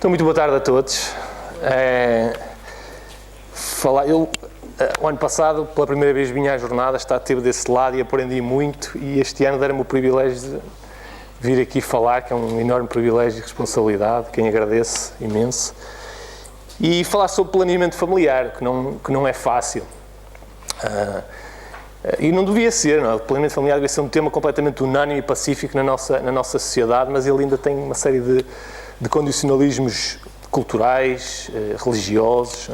Então, muito boa tarde a todos. O ano passado, pela primeira vez, vim à jornada, esteve desse lado e aprendi muito, e este ano deram-me o privilégio de vir aqui falar, que é um enorme privilégio e responsabilidade, quem agradeço imenso, e falar sobre planeamento familiar, que não é fácil. E não devia ser, não é? O planeamento familiar devia ser um tema completamente unânime e pacífico na nossa sociedade, mas ele ainda tem uma série de condicionalismos culturais, religiosos.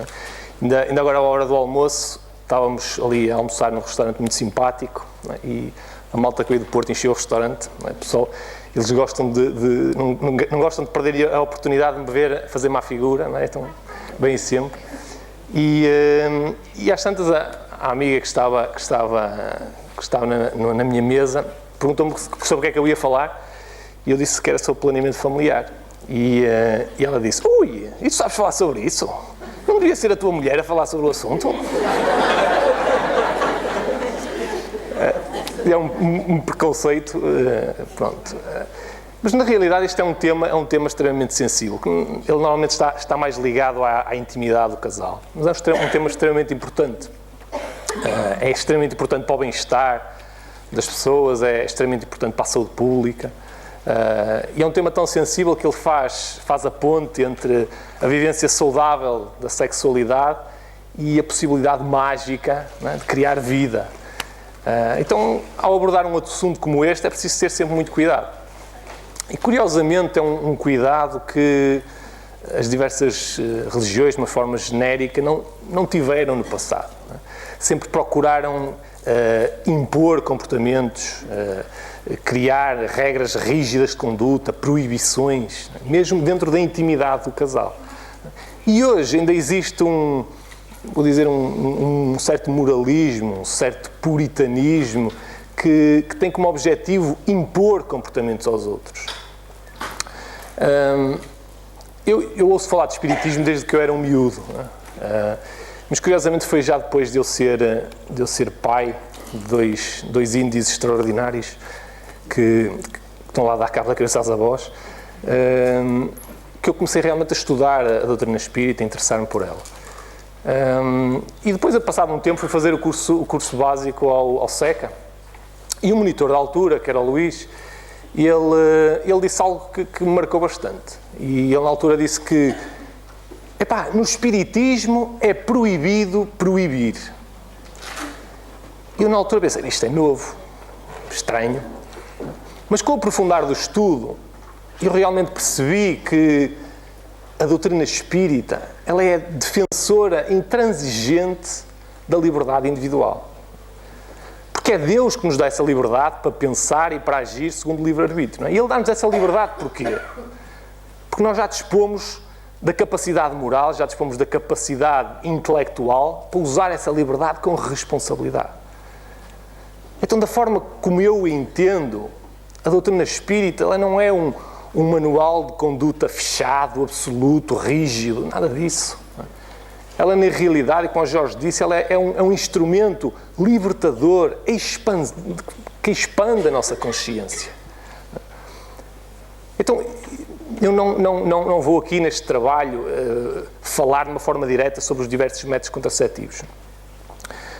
Ainda agora, à hora do almoço, estávamos ali a almoçar num restaurante muito simpático, não é? E a malta que veio do Porto encheu o restaurante. Não é? Pessoal, eles gostam não gostam de perder a oportunidade de me ver fazer má figura, não é? Então, bem sempre. E às tantas, a amiga que estava na minha mesa perguntou-me sobre o que é que eu ia falar, e eu disse que era sobre planeamento familiar. E ela disse: "Ui, e tu sabes falar sobre isso? Não devia ser a tua mulher a falar sobre o assunto?" É um preconceito, pronto. Mas na realidade isto é um tema extremamente sensível. Ele normalmente está mais ligado à intimidade do casal. Mas é um tema extremamente importante. É extremamente importante para o bem-estar das pessoas, é extremamente importante para a saúde pública. E é um tema tão sensível que ele faz a ponte entre a vivência saudável da sexualidade e a possibilidade mágica, não é, de criar vida. Então, ao abordar um outro assunto como este, é preciso ter sempre muito cuidado. E, curiosamente, é um cuidado que as diversas religiões, de uma forma genérica, não tiveram no passado. Não é? Sempre procuraram impor comportamentos, criar regras rígidas de conduta, proibições, mesmo dentro da intimidade do casal. E hoje ainda existe um certo moralismo, um certo puritanismo que tem como objetivo impor comportamentos aos outros. Eu ouço falar de espiritismo desde que eu era um miúdo, mas curiosamente foi já depois de eu ser pai de dois índios extraordinários que estão lá a dar cabo da criança às avós, que eu comecei realmente a estudar a doutrina espírita, a interessar-me por ela. E depois, a passado um tempo, fui fazer o curso básico ao SECA, e o monitor da altura, que era o Luís, ele disse algo que me marcou bastante. E ele na altura disse que no espiritismo é proibido proibir. E eu na altura pensei, isto é novo, estranho. Mas com o aprofundar do estudo, eu realmente percebi que a doutrina espírita, ela é defensora intransigente da liberdade individual. Porque é Deus que nos dá essa liberdade para pensar e para agir segundo o livre-arbítrio. Não é? E Ele dá-nos essa liberdade porquê? Porque nós já dispomos da capacidade moral, já dispomos da capacidade intelectual para usar essa liberdade com responsabilidade. Então, da forma como eu entendo, a doutrina espírita, ela não é um manual de conduta fechado, absoluto, rígido, nada disso. Ela, na realidade, como o Jorge disse, ela é um instrumento libertador, que expande a nossa consciência. Então, eu não vou aqui neste trabalho falar de uma forma direta sobre os diversos métodos contraceptivos.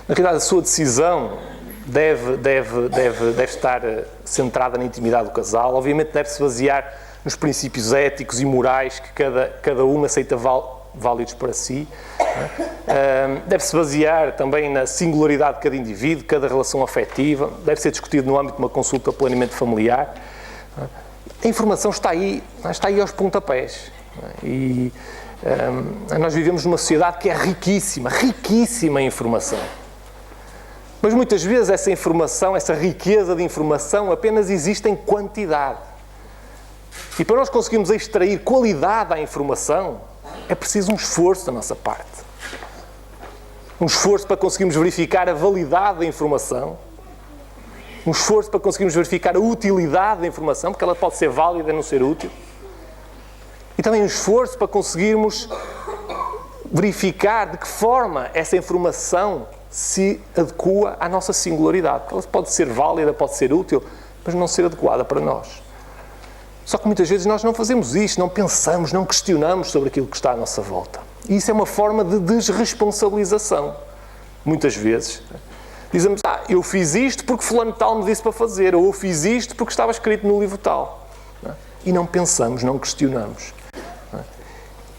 Na realidade, a sua decisão deve estar centrada na intimidade do casal. Obviamente deve-se basear nos princípios éticos e morais que cada um aceita válidos para si. Deve-se basear também na singularidade de cada indivíduo, cada relação afetiva. Deve ser discutido no âmbito de uma consulta de planeamento familiar. A informação está aí aos pontapés. E nós vivemos numa sociedade que é riquíssima em informação. Mas muitas vezes essa informação, essa riqueza de informação apenas existe em quantidade. E para nós conseguirmos extrair qualidade à informação, é preciso um esforço da nossa parte. Um esforço para conseguirmos verificar a validade da informação. Um esforço para conseguirmos verificar a utilidade da informação, porque ela pode ser válida e não ser útil. E também um esforço para conseguirmos verificar de que forma essa informação se adequa à nossa singularidade. Ela pode ser válida, pode ser útil, mas não ser adequada para nós. Só que muitas vezes nós não fazemos isto, não pensamos, não questionamos sobre aquilo que está à nossa volta. E isso é uma forma de desresponsabilização. Muitas vezes dizemos, eu fiz isto porque fulano tal me disse para fazer, ou eu fiz isto porque estava escrito no livro tal. E não pensamos, não questionamos.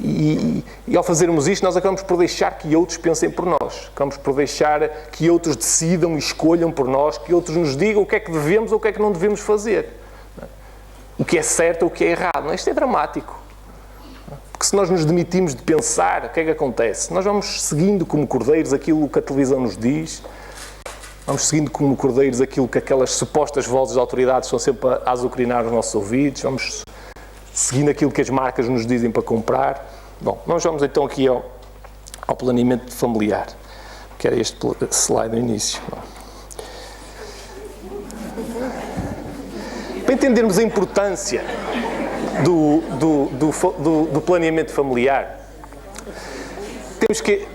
E ao fazermos isto, nós acabamos por deixar que outros pensem por nós. Acabamos por deixar que outros decidam e escolham por nós, que outros nos digam o que é que devemos ou o que é que não devemos fazer. O que é certo ou o que é errado. Isto é dramático. Porque se nós nos demitimos de pensar, o que é que acontece? Nós vamos seguindo como cordeiros aquilo que a televisão nos diz, vamos seguindo como cordeiros aquilo que aquelas supostas vozes de autoridade estão sempre a azucrinar os nossos ouvidos, vamos seguindo aquilo que as marcas nos dizem para comprar. Bom, nós vamos então aqui ao planeamento familiar, que era este slide no início. Para entendermos a importância do planeamento familiar, temos que,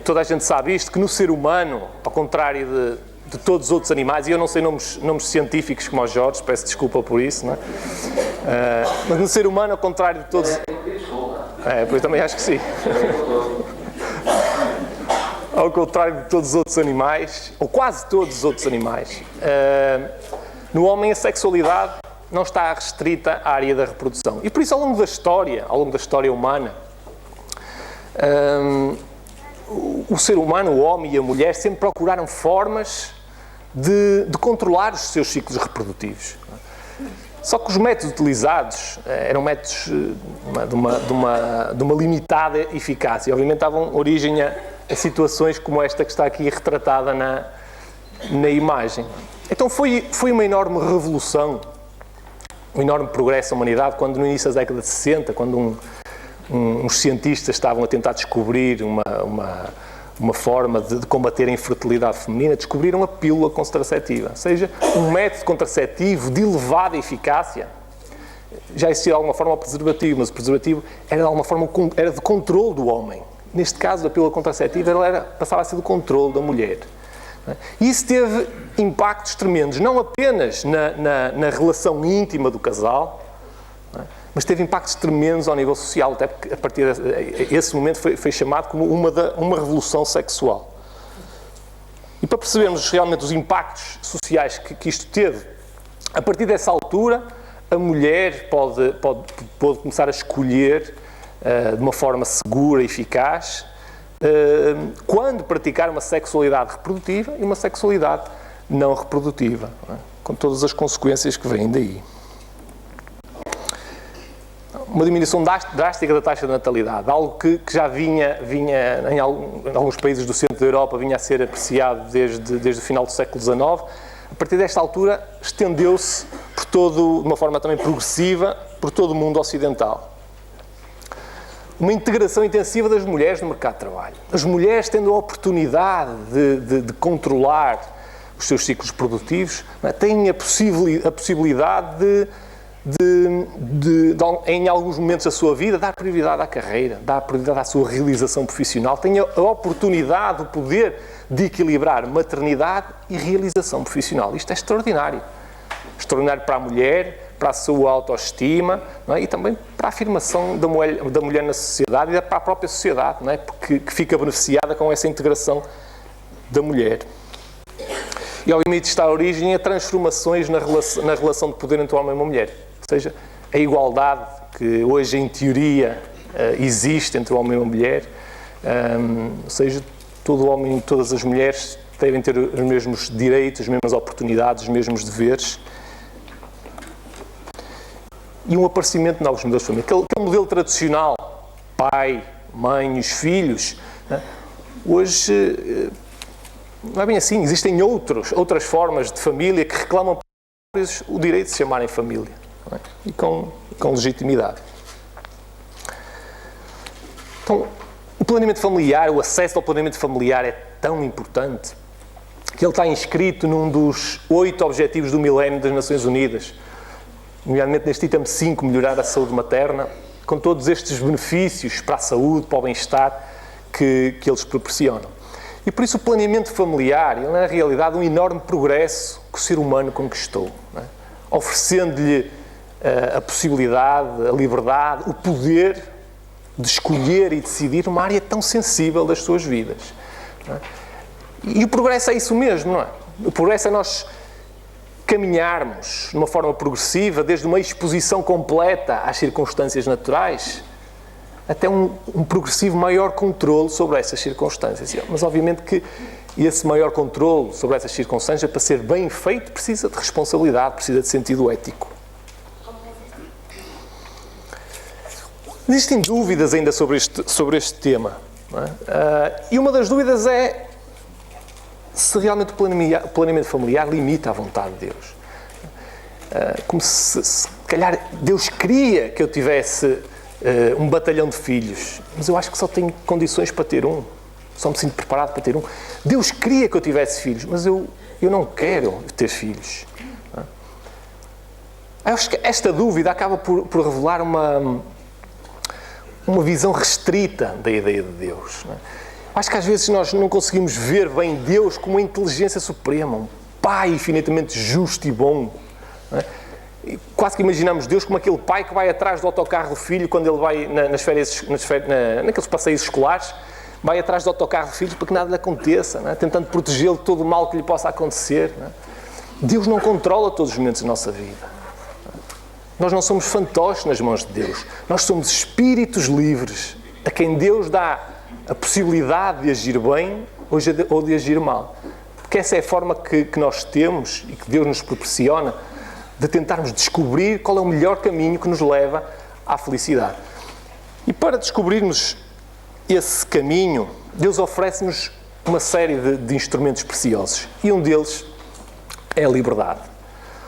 toda a gente sabe isto, que no ser humano, ao contrário de todos os outros animais, e eu não sei nomes científicos como o Jorge, peço desculpa por isso, mas no ser humano, ao contrário de todos... pois também acho que sim. Ao contrário de todos os outros animais, ou quase todos os outros animais, no homem a sexualidade não está restrita à área da reprodução. E por isso, ao longo da história humana, o ser humano, o homem e a mulher, sempre procuraram formas de controlar os seus ciclos reprodutivos. Só que os métodos utilizados eram métodos de uma limitada eficácia. E, obviamente, davam origem a situações como esta que está aqui retratada na imagem. Então foi uma enorme revolução, um enorme progresso da humanidade, quando no início da década de 60, quando uns cientistas estavam a tentar descobrir uma forma de combater a infertilidade feminina, descobriram a pílula contraceptiva, ou seja, um método contraceptivo de elevada eficácia. Já existia de alguma forma o preservativo, mas o preservativo era de alguma forma era de controle do homem. Neste caso, a pílula contraceptiva passava a ser do controle da mulher. E isso teve impactos tremendos, não apenas na relação íntima do casal, mas teve impactos tremendos ao nível social, até porque a partir desse momento foi chamado como uma revolução sexual. E para percebermos realmente os impactos sociais que isto teve, a partir dessa altura, a mulher pode começar a escolher de uma forma segura e eficaz quando praticar uma sexualidade reprodutiva e uma sexualidade não reprodutiva, com todas as consequências que vêm daí. Uma diminuição drástica da taxa de natalidade, algo que já vinha em alguns países do centro da Europa, vinha a ser apreciado desde o final do século XIX. A partir desta altura, estendeu-se de uma forma também progressiva, por todo o mundo ocidental. Uma integração intensiva das mulheres no mercado de trabalho. As mulheres tendo a oportunidade de controlar os seus ciclos produtivos, têm a possibilidade em alguns momentos da sua vida, dar prioridade à carreira, dar prioridade à sua realização profissional, têm a oportunidade, o poder de equilibrar maternidade e realização profissional. Isto é extraordinário. Extraordinário para a mulher, para a sua autoestima, e também para a afirmação da mulher na sociedade e para a própria sociedade, porque fica beneficiada com essa integração da mulher. E, obviamente, está a origem a transformações na relação de poder entre o homem e uma mulher. Ou seja, a igualdade que hoje, em teoria, existe entre o homem e uma mulher, ou seja, todo homem e todas as mulheres devem ter os mesmos direitos, as mesmas oportunidades, os mesmos deveres. E um aparecimento de novos modelos de família. Aquele modelo tradicional, pai, mãe, os filhos, hoje não é bem assim. Existem outras formas de família que reclamam o direito de se chamarem família, e com legitimidade. Então, o planeamento familiar, o acesso ao planeamento familiar é tão importante que ele está inscrito num dos 8 Objetivos do Milénio das Nações Unidas, nomeadamente neste item 5, melhorar a saúde materna, com todos estes benefícios para a saúde, para o bem-estar que eles proporcionam. E por isso o planeamento familiar, ele é na realidade um enorme progresso que o ser humano conquistou, oferecendo-lhe a possibilidade, a liberdade, o poder de escolher e decidir numa área tão sensível das suas vidas. Não é? E o progresso é isso mesmo, não é? O progresso é nós caminharmos de uma forma progressiva, desde uma exposição completa às circunstâncias naturais, até um progressivo maior controle sobre essas circunstâncias. Mas, obviamente, que esse maior controle sobre essas circunstâncias, para ser bem feito, precisa de responsabilidade, precisa de sentido ético. Existem dúvidas ainda sobre este tema. Não é? E uma das dúvidas é se realmente o planeamento familiar limita a vontade de Deus. Como se calhar Deus queria que eu tivesse um batalhão de filhos, mas eu acho que só tenho condições para ter um. Só me sinto preparado para ter um. Deus queria que eu tivesse filhos, mas eu não quero ter filhos. Eu acho que esta dúvida acaba por revelar uma visão restrita da ideia de Deus. Não é? Acho que às vezes nós não conseguimos ver bem Deus como uma inteligência suprema, um Pai infinitamente justo e bom. Não é? E quase que imaginamos Deus como aquele pai que vai atrás do autocarro do filho quando ele vai naqueles passeios escolares, vai atrás do autocarro do filho para que nada lhe aconteça, não é? Tentando protegê-lo de todo o mal que lhe possa acontecer. Não é? Deus não controla todos os momentos da nossa vida. Nós não somos fantoches nas mãos de Deus. Nós somos espíritos livres a quem Deus dá a possibilidade de agir bem ou de agir mal. Porque essa é a forma que nós temos e que Deus nos proporciona de tentarmos descobrir qual é o melhor caminho que nos leva à felicidade. E para descobrirmos esse caminho, Deus oferece-nos uma série de instrumentos preciosos. E um deles é a liberdade.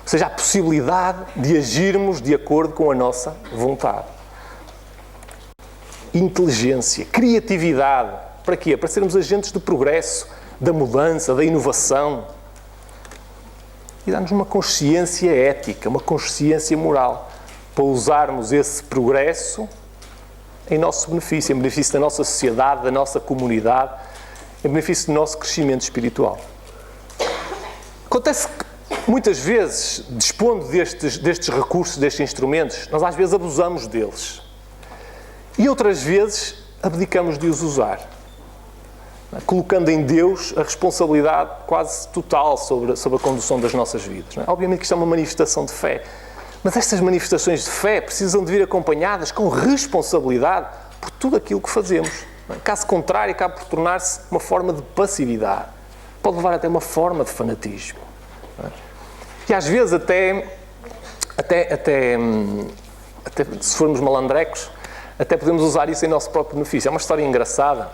Ou seja, a possibilidade de agirmos de acordo com a nossa vontade. Inteligência, criatividade. Para quê? Para sermos agentes do progresso, da mudança, da inovação. E dá-nos uma consciência ética, uma consciência moral, para usarmos esse progresso em nosso benefício, em benefício da nossa sociedade, da nossa comunidade, em benefício do nosso crescimento espiritual. Acontece que, muitas vezes, dispondo destes recursos, destes instrumentos, nós às vezes abusamos deles. E outras vezes abdicamos de os usar, colocando em Deus a responsabilidade quase total sobre a condução das nossas vidas. Não é? Obviamente que isto é uma manifestação de fé, mas estas manifestações de fé precisam de vir acompanhadas com responsabilidade por tudo aquilo que fazemos. Não é? Caso contrário, acaba por tornar-se uma forma de passividade. Pode levar até uma forma de fanatismo. Não é? E às vezes até se formos malandrecos, até podemos usar isso em nosso próprio benefício. É uma história engraçada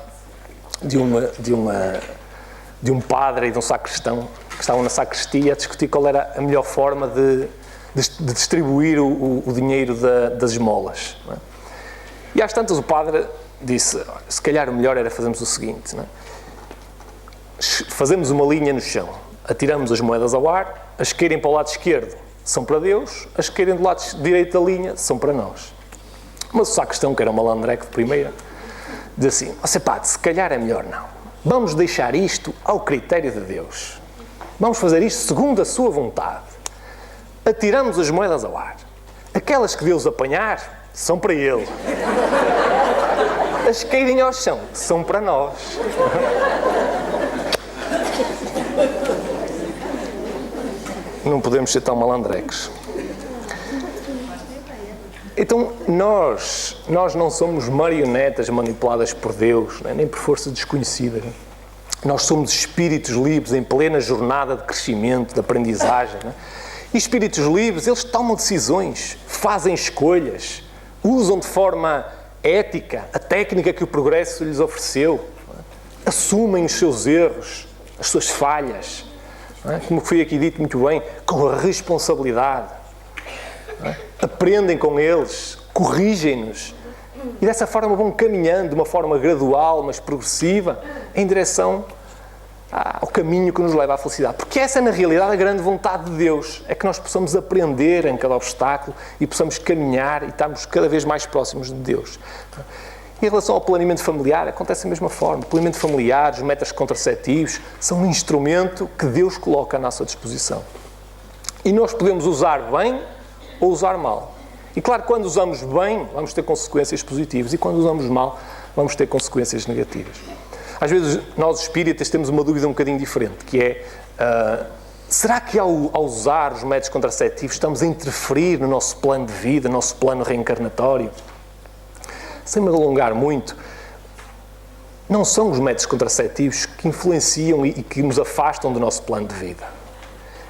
de um padre e de um sacristão que estavam na sacristia a discutir qual era a melhor forma de distribuir o dinheiro das esmolas. Não é? E às tantas o padre disse, se calhar o melhor era fazermos o seguinte, não é? Fazemos uma linha no chão, atiramos as moedas ao ar, as que caírem para o lado esquerdo são para Deus, as que caírem do lado direito da linha são para nós. Mas o sacristão, que era um malandreco de primeira, diz assim, padre, se calhar é melhor não. Vamos deixar isto ao critério de Deus. Vamos fazer isto segundo a sua vontade. Atiramos as moedas ao ar. Aquelas que Deus apanhar são para Ele. As que caírem ao chão são para nós. Não podemos ser tão malandrecos. Então, nós não somos marionetas manipuladas por Deus, nem por força desconhecida. Nós somos espíritos livres em plena jornada de crescimento, de aprendizagem. E espíritos livres, eles tomam decisões, fazem escolhas, usam de forma ética a técnica que o progresso lhes ofereceu, assumem os seus erros, as suas falhas, como foi aqui dito muito bem, com a responsabilidade. Aprendem com eles, corrigem-nos e dessa forma vão caminhando de uma forma gradual, mas progressiva, em direção ao caminho que nos leva à felicidade. Porque essa é, na realidade, a grande vontade de Deus, é que nós possamos aprender em cada obstáculo e possamos caminhar e estarmos cada vez mais próximos de Deus. Em relação ao planeamento familiar, acontece da mesma forma. O planeamento familiar, os métodos contraceptivos, são um instrumento que Deus coloca à nossa disposição. E nós podemos usar bem ou usar mal. E claro, quando usamos bem, vamos ter consequências positivas, e quando usamos mal, vamos ter consequências negativas. Às vezes, nós espíritas temos uma dúvida um bocadinho diferente, que é, será que ao usar os métodos contraceptivos estamos a interferir no nosso plano de vida, no nosso plano reencarnatório? Sem me alongar muito, não são os métodos contraceptivos que influenciam e que nos afastam do nosso plano de vida.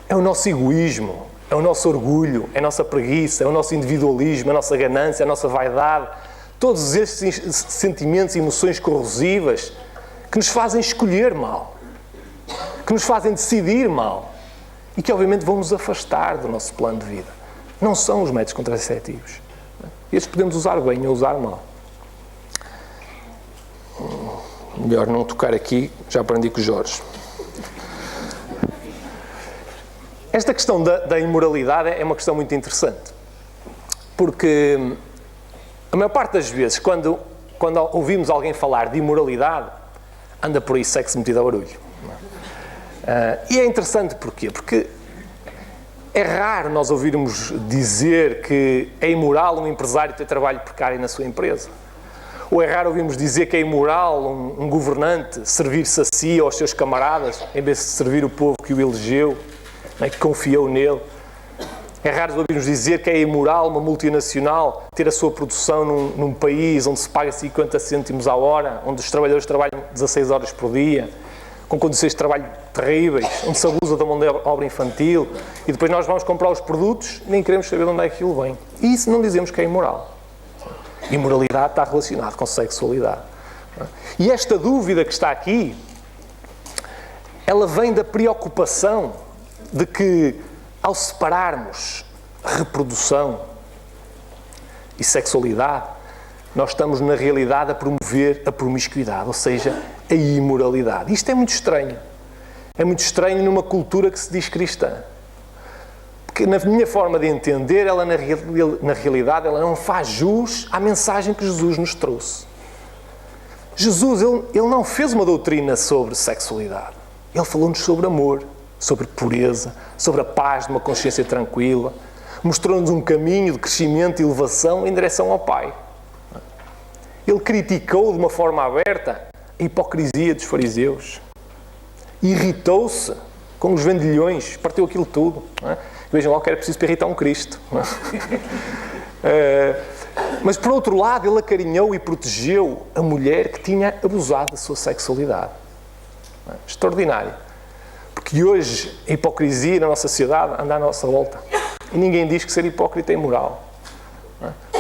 É o nosso egoísmo, é o nosso orgulho, é a nossa preguiça, é o nosso individualismo, é a nossa ganância, é a nossa vaidade. Todos estes sentimentos e emoções corrosivas que nos fazem escolher mal, que nos fazem decidir mal e que obviamente vão nos afastar do nosso plano de vida. Não são os métodos contraceptivos. Estes podemos usar bem ou usar mal. Melhor não tocar aqui, já aprendi com o Jorge. Esta questão da imoralidade é uma questão muito interessante, porque a maior parte das vezes, quando ouvimos alguém falar de imoralidade, anda por aí sexo metido a barulho. E é interessante porquê? Porque é raro nós ouvirmos dizer que é imoral um empresário ter trabalho precário na sua empresa. Ou é raro ouvirmos dizer que é imoral um governante servir-se a si ou aos seus camaradas, em vez de servir o povo que o elegeu, que confiou nele. É raro ouvirmos dizer que é imoral uma multinacional ter a sua produção num país onde se paga 50 cêntimos à hora, onde os trabalhadores trabalham 16 horas por dia, com condições de trabalho terríveis, onde se abusa da mão de obra infantil, e depois nós vamos comprar os produtos e nem queremos saber de onde é que aquilo vem. E isso não dizemos que é imoral. Imoralidade está relacionada com sexualidade. E esta dúvida que está aqui, ela vem da preocupação de que, ao separarmos reprodução e sexualidade, nós estamos, na realidade, a promover a promiscuidade, ou seja, a imoralidade. Isto é muito estranho. É muito estranho numa cultura que se diz cristã. Porque, na minha forma de entender, ela, na realidade, ela não faz jus à mensagem que Jesus nos trouxe. Jesus, ele não fez uma doutrina sobre sexualidade. Ele falou-nos sobre amor, sobre pureza, sobre a paz de uma consciência tranquila. Mostrou-nos um caminho de crescimento e elevação em direção ao Pai. Ele criticou de uma forma aberta a hipocrisia dos fariseus. Irritou-se com os vendilhões, partiu aquilo tudo. Vejam lá que era preciso para irritar um Cristo. Mas, por outro lado, ele acarinhou e protegeu a mulher que tinha abusado da sua sexualidade. Extraordinário. Porque hoje a hipocrisia na nossa sociedade anda à nossa volta. E ninguém diz que ser hipócrita é imoral.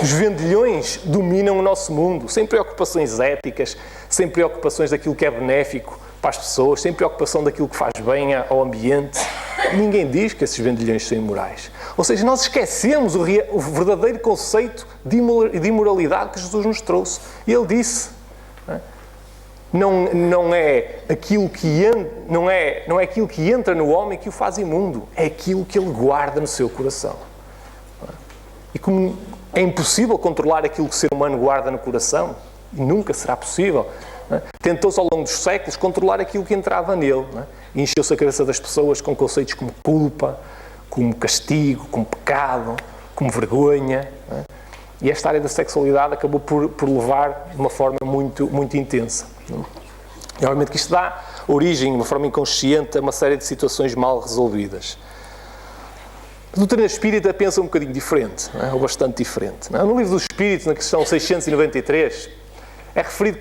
Os vendilhões dominam o nosso mundo, sem preocupações éticas, sem preocupações daquilo que é benéfico para as pessoas, sem preocupação daquilo que faz bem ao ambiente. Ninguém diz que esses vendilhões são imorais. Ou seja, nós esquecemos o verdadeiro conceito de imoralidade que Jesus nos trouxe. E ele disse, não é aquilo que entra no homem que o faz imundo, é aquilo que ele guarda no seu coração. E como é impossível controlar aquilo que o ser humano guarda no coração, e nunca será possível, tentou-se ao longo dos séculos controlar aquilo que entrava nele, e encheu-se a cabeça das pessoas com conceitos como culpa, como castigo, como pecado, como vergonha, e esta área da sexualidade acabou por levar de uma forma muito, muito intensa. E obviamente que isto dá origem, de uma forma inconsciente, a uma série de situações mal resolvidas. A doutrina espírita pensa um bocadinho diferente, ou bastante diferente. No livro dos Espíritos, na questão 693, é referido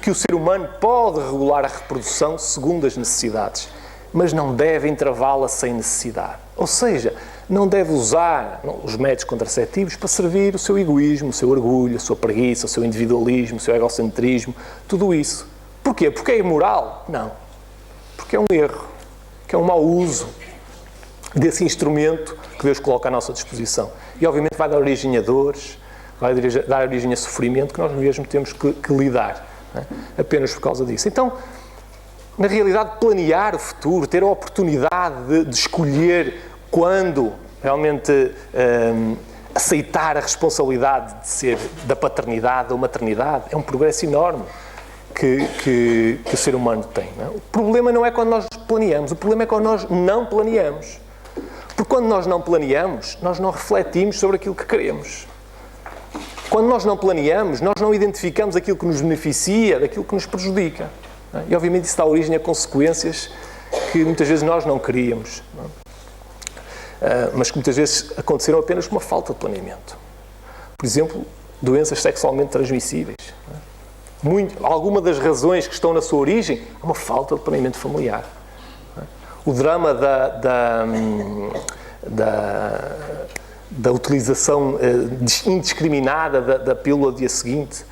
que o ser humano pode regular a reprodução segundo as necessidades, mas não deve entravá-la sem necessidade. Ou seja, não deve usar os métodos contraceptivos para servir o seu egoísmo, o seu orgulho, a sua preguiça, o seu individualismo, o seu egocentrismo, tudo isso. Porquê? Porque é imoral? Não. Porque é um erro, que é um mau uso desse instrumento que Deus coloca à nossa disposição. E, obviamente, vai dar origem a dores, vai dar origem a sofrimento que nós mesmos temos que lidar, apenas por causa disso. Então, na realidade, planear o futuro, ter a oportunidade de escolher quando realmente aceitar a responsabilidade de ser da paternidade ou maternidade é um progresso enorme que o ser humano tem. O problema não é quando nós planeamos, o problema é quando nós não planeamos. Porque quando nós não planeamos, nós não refletimos sobre aquilo que queremos. Quando nós não planeamos, nós não identificamos aquilo que nos beneficia daquilo que nos prejudica. E obviamente isso dá origem a consequências que muitas vezes nós não queríamos, mas que muitas vezes aconteceram apenas por uma falta de planeamento. Por exemplo, doenças sexualmente transmissíveis. Alguma das razões que estão na sua origem é uma falta de planeamento familiar. O drama da utilização indiscriminada da pílula do dia seguinte,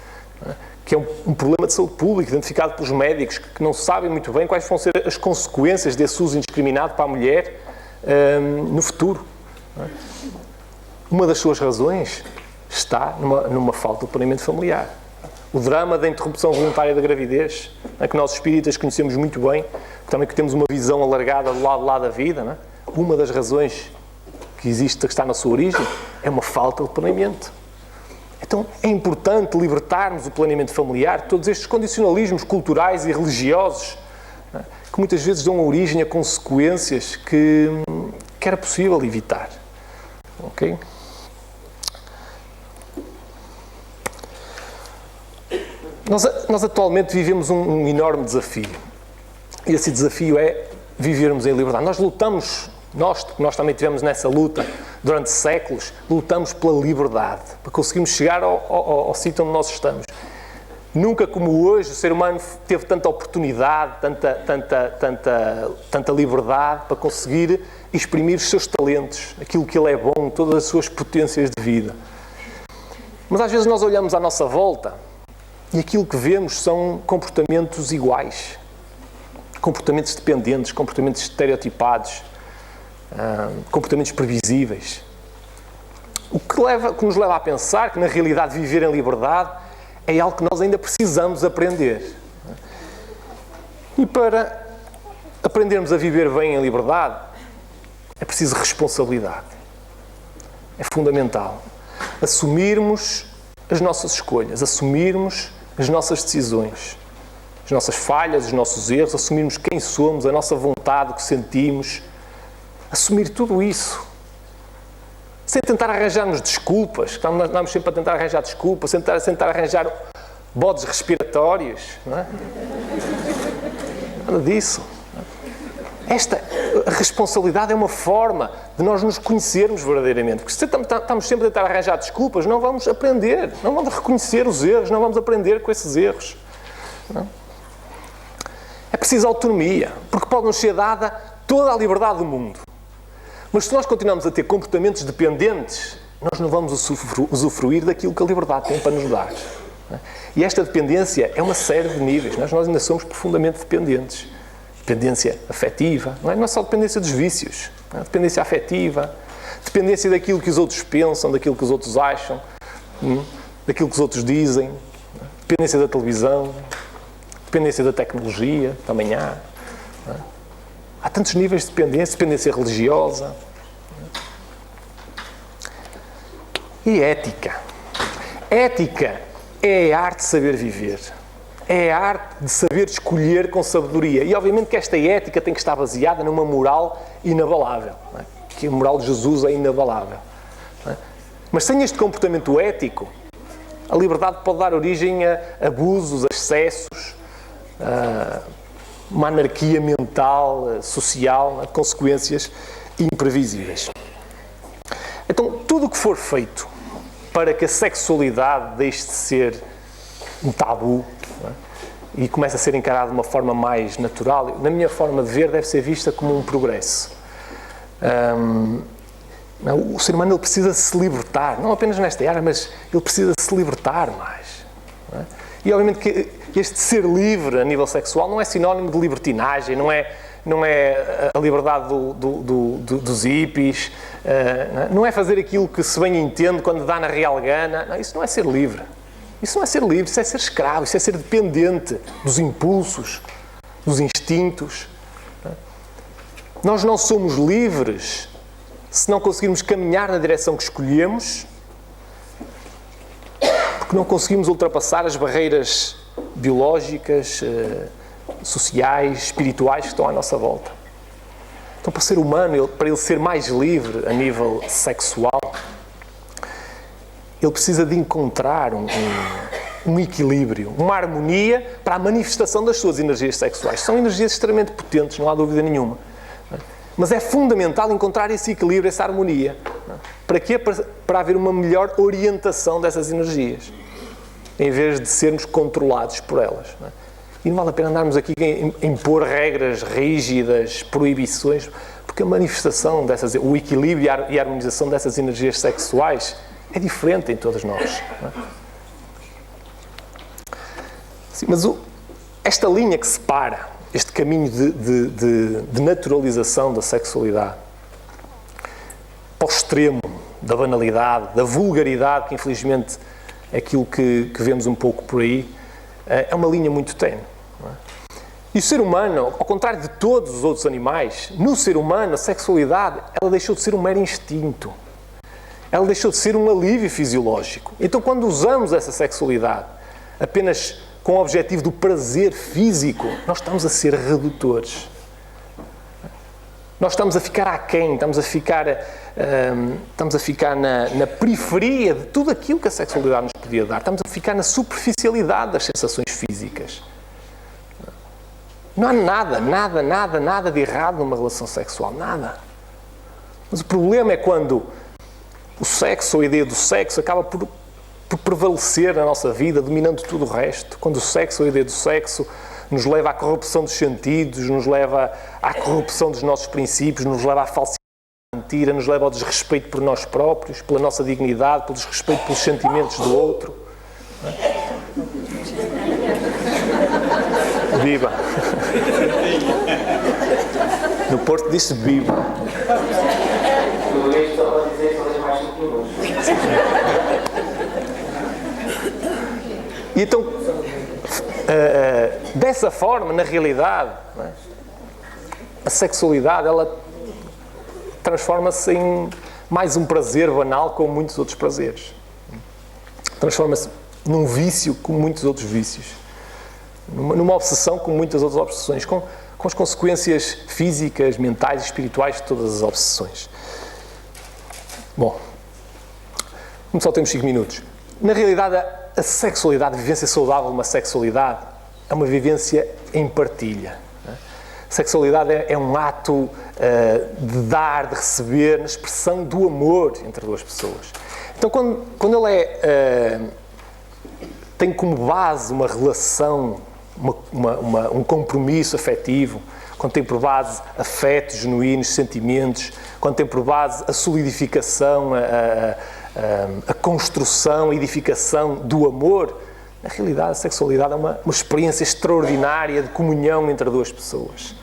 que é um problema de saúde pública identificado pelos médicos que não sabem muito bem quais vão ser as consequências desse uso indiscriminado para a mulher no futuro. Uma das suas razões está numa falta de planeamento familiar. O drama da interrupção voluntária da gravidez, que nós espíritas conhecemos muito bem, também que temos uma visão alargada do lado de lá da vida. Uma das razões que existe, que está na sua origem, é uma falta de planeamento. Então é importante libertarmos o planeamento familiar de todos estes condicionalismos culturais e religiosos que muitas vezes dão origem a consequências que era possível evitar. Ok? Nós atualmente vivemos um enorme desafio. E esse desafio é vivermos em liberdade. Nós lutamos, nós também tivemos nessa luta durante séculos, lutamos pela liberdade, para conseguirmos chegar ao sítio onde nós estamos. Nunca como hoje o ser humano teve tanta oportunidade, tanta liberdade para conseguir exprimir os seus talentos, aquilo que ele é bom, todas as suas potências de vida. Mas às vezes nós olhamos à nossa volta e aquilo que vemos são comportamentos iguais, comportamentos dependentes, comportamentos estereotipados, comportamentos previsíveis. O que nos leva a pensar que, na realidade, viver em liberdade é algo que nós ainda precisamos aprender. E para aprendermos a viver bem em liberdade, é preciso responsabilidade. É fundamental. Assumirmos as nossas escolhas, assumirmos as nossas decisões, as nossas falhas, os nossos erros, assumirmos quem somos, a nossa vontade, o que sentimos. Assumir tudo isso. Sem tentar arranjarmos desculpas, estamos sempre a tentar arranjar desculpas, sem tentar arranjar bodes respiratórios, não é? Nada disso. Esta responsabilidade é uma forma de nós nos conhecermos verdadeiramente. Porque se estamos sempre a tentar arranjar desculpas, não vamos aprender, não vamos reconhecer os erros, não vamos aprender com esses erros. Não? É preciso autonomia, porque pode-nos ser dada toda a liberdade do mundo. Mas se nós continuamos a ter comportamentos dependentes, nós não vamos usufruir daquilo que a liberdade tem para nos dar. E esta dependência é uma série de níveis. Nós ainda somos profundamente dependentes. Dependência afetiva, não é só dependência dos vícios. Dependência afetiva, dependência daquilo que os outros pensam, daquilo que os outros acham, daquilo que os outros dizem, dependência da televisão, dependência da tecnologia, também há. Há tantos níveis de dependência, dependência religiosa. E ética. Ética é a arte de saber viver. É a arte de saber escolher com sabedoria. E obviamente que esta ética tem que estar baseada numa moral inabalável. Não é? Que a moral de Jesus é inabalável. Não é? Mas sem este comportamento ético, a liberdade pode dar origem a abusos, a excessos, a uma anarquia mental, social, a consequências imprevisíveis. Então, tudo o que for feito para que a sexualidade deixe de ser um tabu, não é? E comece a ser encarada de uma forma mais natural, na minha forma de ver, deve ser vista como um progresso. O ser humano ele precisa se libertar, não apenas nesta área, mas ele precisa se libertar mais. Não é? E obviamente que este ser livre a nível sexual não é sinónimo de libertinagem, não é a liberdade dos hippies, não é fazer aquilo que se bem entende quando dá na real gana. Não, isso não é ser livre. Isso não é ser livre, isso é ser escravo, isso é ser dependente dos impulsos, dos instintos. Nós não somos livres se não conseguirmos caminhar na direção que escolhemos, porque não conseguimos ultrapassar as barreiras biológicas, sociais, espirituais que estão à nossa volta. Então, para o ser humano, para ele ser mais livre a nível sexual, ele precisa de encontrar um equilíbrio, uma harmonia para a manifestação das suas energias sexuais. São energias extremamente potentes, não há dúvida nenhuma. Mas é fundamental encontrar esse equilíbrio, essa harmonia. Para quê? Para haver uma melhor orientação dessas energias, em vez de sermos controlados por elas. E não vale a pena andarmos aqui a impor regras rígidas, proibições, porque a manifestação dessas, o equilíbrio e a harmonização dessas energias sexuais é diferente em todos nós. Sim, mas esta linha que separa este caminho de naturalização da sexualidade para o extremo da banalidade, da vulgaridade, que infelizmente é aquilo que vemos um pouco por aí, é uma linha muito tênue. E o ser humano, ao contrário de todos os outros animais, no ser humano a sexualidade ela deixou de ser um mero instinto. Ela deixou de ser um alívio fisiológico. Então, quando usamos essa sexualidade apenas com o objetivo do prazer físico, nós estamos a ser redutores. Nós estamos a ficar aquém, estamos a ficar na periferia de tudo aquilo que a sexualidade nos podia dar. Estamos a ficar na superficialidade das sensações físicas. Não há nada de errado numa relação sexual. Nada. Mas o problema é quando o sexo, ou a ideia do sexo, acaba por prevalecer na nossa vida, dominando tudo o resto. Quando o sexo, ou a ideia do sexo, nos leva à corrupção dos sentidos, nos leva à corrupção dos nossos princípios, nos leva à falsidade, à mentira, nos leva ao desrespeito por nós próprios, pela nossa dignidade, pelo desrespeito pelos sentimentos do outro. Viva! No Porto diz-se viva. Tudo isto para dizer que fazer mais 5 minutos. E então, dessa forma, na realidade, a sexualidade, ela transforma-se em mais um prazer banal como muitos outros prazeres. Transforma-se num vício como muitos outros vícios. Numa obsessão como muitas outras obsessões, com as consequências físicas, mentais e espirituais de todas as obsessões. Bom, como só temos 5 minutos. Na realidade, a sexualidade, a vivência saudável de uma sexualidade, é uma vivência em partilha. A sexualidade é um ato de dar, de receber, na expressão do amor entre duas pessoas. Então, quando ele tem como base uma relação, um compromisso afetivo, quando tem por base afetos genuínos, sentimentos, quando tem por base a solidificação, a construção, a edificação do amor, na realidade a sexualidade é uma experiência extraordinária de comunhão entre duas pessoas.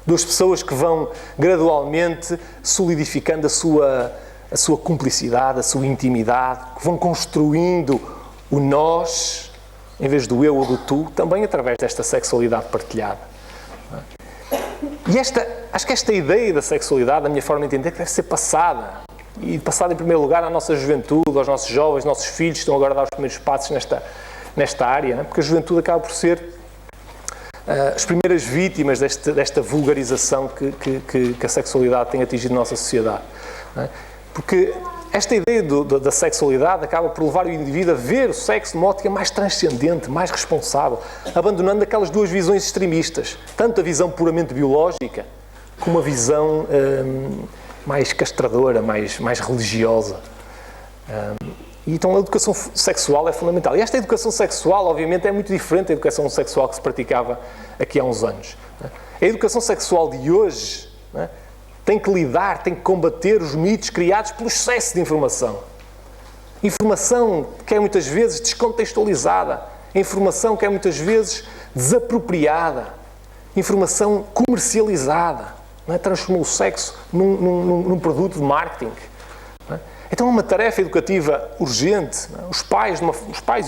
Duas pessoas que vão gradualmente solidificando a sua cumplicidade, a sua intimidade, que vão construindo o nós, em vez do eu ou do tu, também através desta sexualidade partilhada. E acho que esta ideia da sexualidade, da minha forma de entender, que deve ser passada. E passada, em primeiro lugar, à nossa juventude, aos nossos jovens, nossos filhos, que estão agora a dar os primeiros passos nesta área, porque a juventude acaba por ser as primeiras vítimas desta vulgarização que a sexualidade tem atingido na nossa sociedade. Porque esta ideia da sexualidade acaba por levar o indivíduo a ver o sexo de uma ótica mais transcendente, mais responsável, abandonando aquelas duas visões extremistas, tanto a visão puramente biológica, como a visão mais castradora, mais religiosa. E então a educação sexual é fundamental. E esta educação sexual, obviamente, é muito diferente da educação sexual que se praticava aqui há uns anos. A educação sexual de hoje tem que lidar, tem que combater os mitos criados pelo excesso de informação. Informação que é muitas vezes descontextualizada, informação que é muitas vezes desapropriada, informação comercializada, transformou o sexo num produto de marketing. Então é uma tarefa educativa urgente. Os pais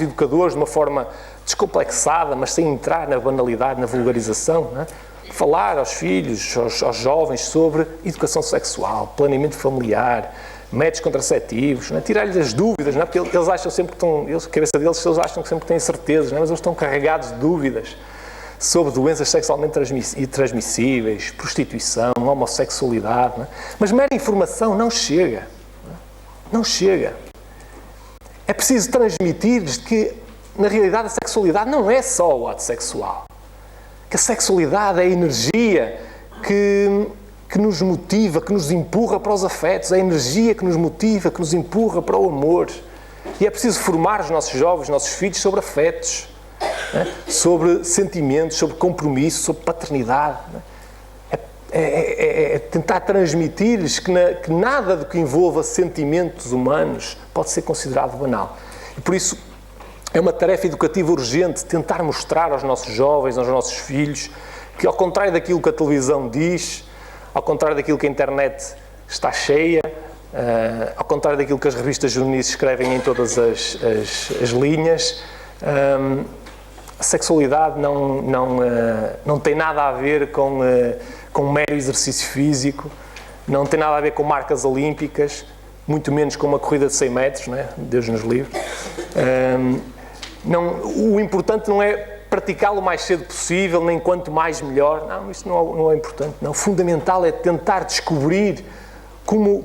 e educadores, de uma forma descomplexada, mas sem entrar na banalidade, na vulgarização, falar aos filhos, aos jovens sobre educação sexual, planeamento familiar, métodos contraceptivos, tirar-lhes as dúvidas, porque eles acham sempre que estão, a cabeça deles, eles acham que sempre têm certezas, mas eles estão carregados de dúvidas sobre doenças sexualmente transmissíveis, prostituição, homossexualidade, não é? Mas mera informação não chega. Não chega. É preciso transmitir-lhes que, na realidade, a sexualidade não é só o ato sexual. Que a sexualidade é a energia que nos motiva, que nos empurra para os afetos, é a energia que nos motiva, que nos empurra para o amor. E é preciso formar os nossos jovens, os nossos filhos sobre afetos, né? Sobre sentimentos, sobre compromisso, sobre paternidade. Né? É tentar transmitir-lhes que nada do que envolva sentimentos humanos pode ser considerado banal. E por isso é uma tarefa educativa urgente tentar mostrar aos nossos jovens, aos nossos filhos, que ao contrário daquilo que a televisão diz, ao contrário daquilo que a internet está cheia, ao contrário daquilo que as revistas juvenis escrevem em todas as linhas, a sexualidade não tem nada a ver com mero exercício físico, não tem nada a ver com marcas olímpicas, muito menos com uma corrida de 100 metros, não é? Deus nos livre. O importante não é praticá-lo o mais cedo possível, nem quanto mais melhor. Não, isso não é importante. Não. O fundamental é tentar descobrir como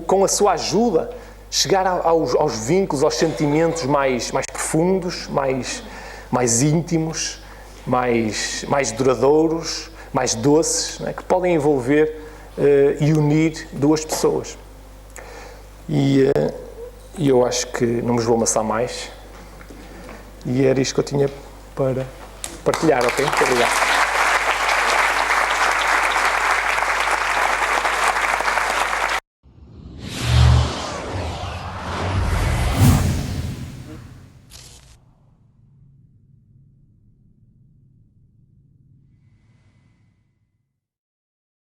com a sua ajuda, chegar aos vínculos, aos sentimentos mais profundos, mais íntimos, mais duradouros, mais doces, né, que podem envolver e unir duas pessoas. E eu acho que não vos vou amassar mais. E era isto que eu tinha para partilhar, ok? Muito obrigado.